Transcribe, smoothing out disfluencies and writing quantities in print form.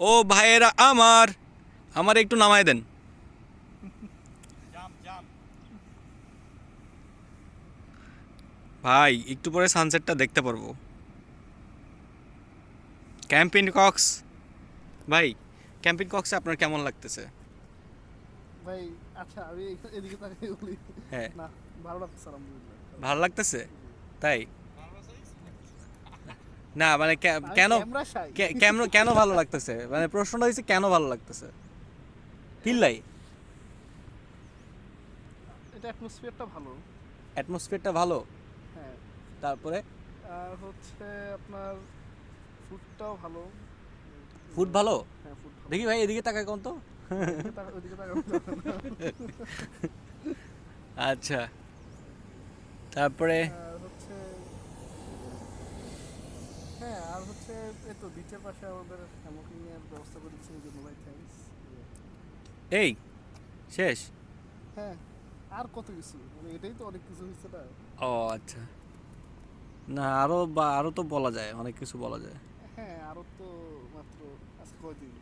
ও ভাইয়েরা আমার, আমার একটু নামায় দেন। ভাই একটু পরে সানসেটটা দেখতে পারবো। ক্যাম্পিং কক্স, ভাই ক্যাম্পিং কক্সে আপনার কেমন লাগতেছে? ভাই আচ্ছা আমি এদিকে তাকাই বলি। হ্যাঁ, না, ভালো লাগছে আলহামদুলিল্লাহ, খারাপ ভালো না। লাগতেছে। জি। তাই না মানে আমি কেন, ক্যামেরা শাই। কেন কেন ভালো লাগতেছে, মানে প্রশ্নটা হচ্ছে কেন ভালো লাগতেছে, কিল্লাই এটা অ্যাটমসফিয়ারটা ভালো। অ্যাটমসফিয়ারটা ভালো। হ্যাঁ। তারপরে আর হচ্ছে আপনার ফুডটাও ভালো। ফুড ভালো। হ্যাঁ, ফুড ভালো। দেখি ভাই এদিকে তাকায় কোন তো। না, এদিকে তাকা, ওইদিকে তাকানো যাবে না। আচ্ছা, তারপরে আর হচ্ছে, হ্যাঁ, আর হচ্ছে এই তো বিচের পাশে আমাদের হ্যামকিং এর ব্যবস্থা করে দিচ্ছে, এই জন্য ভাই থ্যাঙ্কস। এই শেষ। হ্যাঁ, আর কত কিছু, মানে এটাই তো অনেক কিছু হচ্ছে না। ও আচ্ছা, না আরো আরো তো বলা যায়, অনেক কিছু বলা যায়। হ্যাঁ, আরো তো মাত্র আজকে কয়দিন,